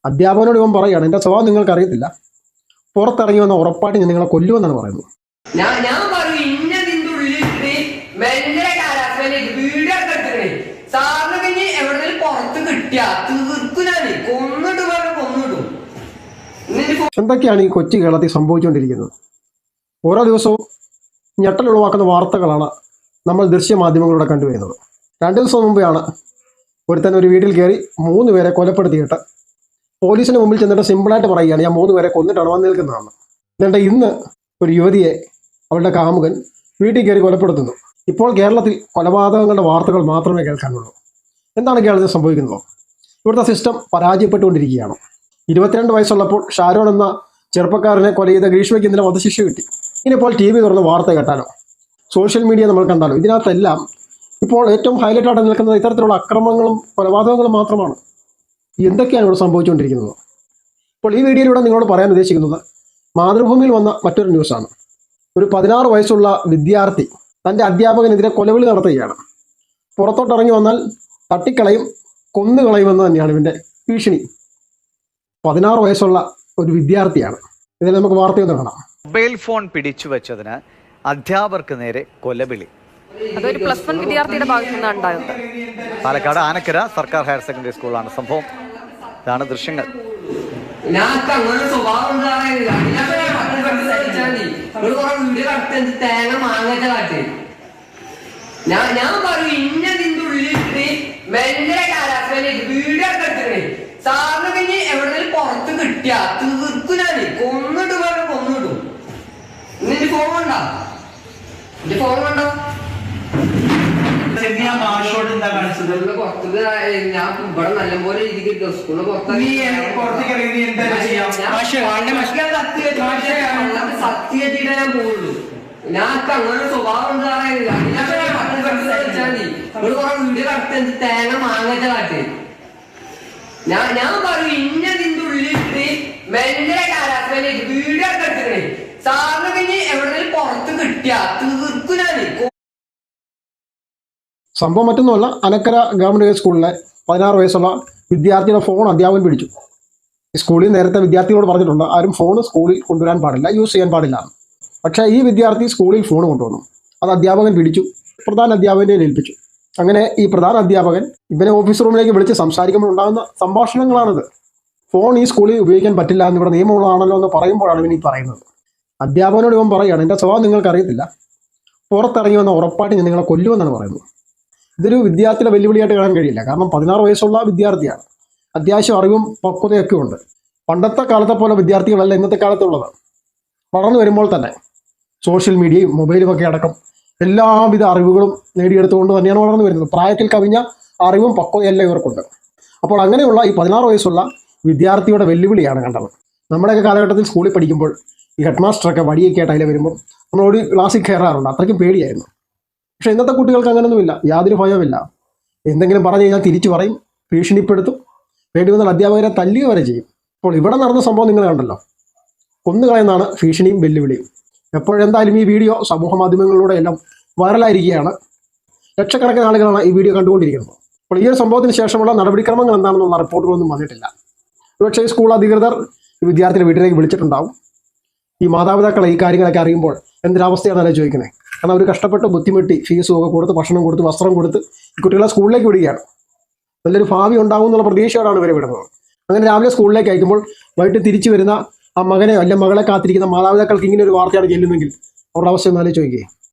അധ്യാപകനോട് ഇവൻ പറയുകയാണ്, എൻ്റെ സ്വഭാവം നിങ്ങൾക്ക് അറിയത്തില്ല, പുറത്തിറങ്ങി വന്ന ഉറപ്പായിട്ട് ഞാൻ നിങ്ങളെ കൊല്ലുമെന്നാണ് പറയുന്നത്. എന്തൊക്കെയാണ് ഈ കൊച്ചു കേരളത്തിൽ സംഭവിച്ചുകൊണ്ടിരിക്കുന്നത്? ഓരോ ദിവസവും ഞെട്ടലുളവാക്കുന്ന വാർത്തകളാണ് നമ്മൾ ദൃശ്യമാധ്യമങ്ങളിലൂടെ കണ്ടുവരുന്നത്. 2 ദിവസം മുമ്പെയാണ് ഒരുത്തൻ ഒരു വീട്ടിൽ കയറി 3 പേരെ കൊലപ്പെടുത്തിയിട്ട് പോലീസിന് മുമ്പിൽ ചെന്നിട്ട് സിമ്പിളായിട്ട് പറയുകയാണ്, ഞാൻ 3 പേരെ കൊന്നിട്ടാണ് വന്ന് നിൽക്കുന്നതാണ്. എന്നിട്ട് ഇന്ന് ഒരു യുവതിയെ അവളുടെ കാമുകൻ വീട്ടിൽ കയറി കൊലപ്പെടുത്തുന്നു. ഇപ്പോൾ കേരളത്തിൽ കൊലപാതകങ്ങളുടെ വാർത്തകൾ മാത്രമേ കേൾക്കാനുള്ളൂ. എന്താണ് കേരളത്തിൽ സംഭവിക്കുന്നത്? ഇവിടുത്തെ സിസ്റ്റം പരാജയപ്പെട്ടുകൊണ്ടിരിക്കുകയാണ്. 22 വയസ്സുള്ളപ്പോൾ ഷാരോൺ എന്ന ചെറുപ്പക്കാരനെ കൊല ചെയ്ത ഗ്രീഷ്മയ്ക്ക് ഇന്നലെ വധശിക്ഷ കിട്ടി. ഇനിയിപ്പോൾ TV തുറന്ന് വാർത്ത കേട്ടാലോ, സോഷ്യൽ മീഡിയ നമ്മൾ കണ്ടാലോ, ഇതിനകത്തെല്ലാം ഇപ്പോൾ ഏറ്റവും ഹൈലൈറ്റ് ആയിട്ട് നിൽക്കുന്നത് ഇത്തരത്തിലുള്ള അക്രമങ്ങളും കൊലപാതകങ്ങളും മാത്രമാണ്. എന്തൊക്കെയാണ് ഇവിടെ സംഭവിച്ചുകൊണ്ടിരിക്കുന്നത്? ഇപ്പോൾ ഈ വീഡിയോയിലൂടെ നിങ്ങളോട് പറയാൻ ഉദ്ദേശിക്കുന്നത് മാതൃഭൂമിയിൽ വന്ന മറ്റൊരു ന്യൂസാണ്. ഒരു 16 വയസ്സുള്ള വിദ്യാർത്ഥി തൻ്റെ അധ്യാപകനെതിരെ കൊലവിളി നടത്തുകയാണ്. പുറത്തോട്ടിറങ്ങി വന്നാൽ തട്ടിക്കളയും, കൊന്നുകളയുമെന്ന് തന്നെയാണ് ഇവൻ്റെ ഭീഷണി. 16 വയസ്സുള്ള ഒരു വിദ്യാർത്ഥിയാണ്. ഇതിൽ നമുക്ക് വാർത്തയൊന്നും കാണാം. മൊബൈൽ ഫോൺ പിടിച്ചു വെച്ചതിന് അധ്യാപകർക്ക് നേരെ കൊലവിളി. അതൊരു +1 വിദ്യാർത്ഥിയുടെ ഭാഗത്തു നിന്നാണ് ഉണ്ടായത്. പാലക്കാട് ആനക്കര സർക്കാർ ഹയർ സെക്കൻഡറി സ്കൂളാണ് സംഭവം. ഇതാണ് ദൃശ്യങ്ങൾ. പുറത്ത് കിട്ടിയ തീർക്കുനാണ് കൊന്നിട്ട് പറഞ്ഞു കൊന്നിടും. ഇന്ന് ഫോൺ വേണ്ട, എന്റെ ഫോൺ വേണ്ട. ഞാൻ ഇവിടെ നല്ലപോലെ രീതിക്ക് സ്കൂളിൽ സത്യമായിട്ട് ഞാൻ പോവുള്ളൂ. ഞാൻ അങ്ങനെ സ്വഭാവം വീഡിയോ കറക്റ്റ് തേങ്ങ മാങ്ങച്ച കാട്ട്. ഞാൻ പറയും ഇന്നതിന്റെ ഉള്ളിലിട്ട് മെല്ലെ കാലാസ്മേനെ വീഡിയോ എടുത്തിട്ടേ സാറിന് കഴിഞ്ഞ് എവിടെങ്കിലും പുറത്ത് കിട്ടിയ തീർക്കുനാണ്. സംഭവം മറ്റൊന്നുമല്ല, അനക്കര ഗവൺമെൻറ് സ്കൂളിലെ 16 വയസ്സുള്ള വിദ്യാർത്ഥിയുടെ ഫോൺ അധ്യാപകൻ പിടിച്ചു. സ്കൂളിൽ നേരത്തെ വിദ്യാർത്ഥികളോട് പറഞ്ഞിട്ടുണ്ട്, ആരും ഫോൺ സ്കൂളിൽ കൊണ്ടുവരാൻ പാടില്ല, യൂസ് ചെയ്യാൻ പാടില്ല. പക്ഷേ ഈ വിദ്യാർത്ഥി സ്കൂളിൽ ഫോൺ കൊണ്ടുവന്നു. അത് അധ്യാപകൻ പിടിച്ചു, പ്രധാന അധ്യാപകനെ ഏൽപ്പിച്ചു. അങ്ങനെ ഈ പ്രധാന അധ്യാപകൻ ഇവനെ ഓഫീസ് റൂമിലേക്ക് വിളിച്ച് സംസാരിക്കുമ്പോൾ ഉണ്ടാകുന്ന സംഭാഷണങ്ങളാണിത്. ഫോൺ ഈ സ്കൂളിൽ ഉപയോഗിക്കാൻ പറ്റില്ല എന്ന് ഇവിടെ നിയമമുള്ളതാണല്ലോ എന്ന് പറയുമ്പോഴാണ് ഇവൻ ഈ പറയുന്നത്. അധ്യാപകനോട് ഇവൻ പറയുകയാണ്, എൻ്റെ സ്വഭാവം നിങ്ങൾക്ക് അറിയത്തില്ല, പുറത്തിറങ്ങി വന്ന ഉറപ്പായിട്ട് ഞാൻ നിങ്ങളെ കൊല്ലുമെന്നാണ് പറയുന്നത്. ഇതൊരു വിദ്യാർത്ഥിയുടെ വെല്ലുവിളിയായിട്ട് കാണാൻ കഴിയില്ല. കാരണം 16 വയസ്സുള്ള വിദ്യാർത്ഥിയാണ്, അത്യാവശ്യം അറിവും പക്വതയൊക്കെ ഉണ്ട്. പണ്ടത്തെ കാലത്തെ പോലെ വിദ്യാർത്ഥികളല്ല ഇന്നത്തെ കാലത്തുള്ളത്. വളർന്നു വരുമ്പോൾ തന്നെ സോഷ്യൽ മീഡിയയും മൊബൈലും ഒക്കെ അടക്കം എല്ലാവിധ അറിവുകളും നേടിയെടുത്തുകൊണ്ട് തന്നെയാണ് വളർന്നു വരുന്നത്. പ്രായത്തിൽ കവിഞ്ഞ അറിവും പക്വതയെല്ലാം ഇവർക്കുണ്ട്. അപ്പോൾ അങ്ങനെയുള്ള ഈ 16 വയസ്സുള്ള വിദ്യാർത്ഥിയുടെ വെല്ലുവിളിയാണ് കണ്ടത്. നമ്മുടെയൊക്കെ കാലഘട്ടത്തിൽ സ്കൂളിൽ പഠിക്കുമ്പോൾ ഈ ഹെഡ് മാസ്റ്ററൊക്കെ വടിയൊക്കെ ആയിട്ട് അതിൽ വരുമ്പോൾ നമ്മളോട് ക്ലാസ്സിൽ കയറാറുണ്ട്, അത്രയ്ക്കും പേടിയായിരുന്നു. പക്ഷേ ഇന്നത്തെ കുട്ടികൾക്ക് അങ്ങനെയൊന്നുമില്ല, യാതൊരു ഭയവുമില്ല. എന്തെങ്കിലും പറഞ്ഞു കഴിഞ്ഞാൽ തിരിച്ചു പറയും, ഭീഷണിപ്പെടുത്തും, വേണ്ടി വന്നാൽ അധ്യാപകരെ തല്ലുക വരെ ചെയ്യും. അപ്പോൾ ഇവിടെ നടന്ന സംഭവം നിങ്ങൾ കണ്ടല്ലോ, കൊന്നുകളയെന്നാണ് ഭീഷണിയും വെല്ലുവിളിയും. എപ്പോഴെന്തായാലും ഈ വീഡിയോ സമൂഹ മാധ്യമങ്ങളിലൂടെ എല്ലാം വൈറലായിരിക്കുകയാണ്. ലക്ഷക്കണക്കിന് ആളുകളാണ് ഈ വീഡിയോ കണ്ടുകൊണ്ടിരിക്കുന്നത്. അപ്പോൾ ഈ ഒരു സംഭവത്തിന് ശേഷമുള്ള നടപടിക്രമങ്ങൾ എന്താണെന്നുള്ള റിപ്പോർട്ടുകളൊന്നും വന്നിട്ടില്ല. ഒരുപക്ഷേ ഈ സ്കൂൾ അധികൃതർ ഈ വിദ്യാർത്ഥിയുടെ വീട്ടിലേക്ക് വിളിച്ചിട്ടുണ്ടാവും. ഈ മാതാപിതാക്കളെ ഈ കാര്യങ്ങളൊക്കെ അറിയുമ്പോൾ എന്തൊരവസ്ഥയാണെന്നല്ലേ ചോദിക്കുന്നത്. കാരണം അവർ കഷ്ടപ്പെട്ട് ബുദ്ധിമുട്ടി ഫീസും ഒക്കെ കൊടുത്ത്, ഭക്ഷണം കൊടുത്ത്, വസ്ത്രം കൊടുത്ത് ഈ കുട്ടികളെ സ്കൂളിലേക്ക് വിടുകയാണ്. നല്ലൊരു ഭാവി ഉണ്ടാവും എന്നുള്ള പ്രതീക്ഷയോടാണ് ഇവരെ വിടുന്നത്. അങ്ങനെ രാവിലെ സ്കൂളിലേക്ക് അയക്കുമ്പോൾ വൈകിട്ട് തിരിച്ചു വരുന്ന ആ മകനെ അല്ലെ മകളെ കാത്തിരിക്കുന്ന മാതാപിതാക്കൾക്ക് ഇങ്ങനെ ഒരു വാർത്തയാണ് ചെല്ലുന്നെങ്കിൽ അവരുടെ അവസ്ഥ എന്നാലേ ചോദിക്കുകയും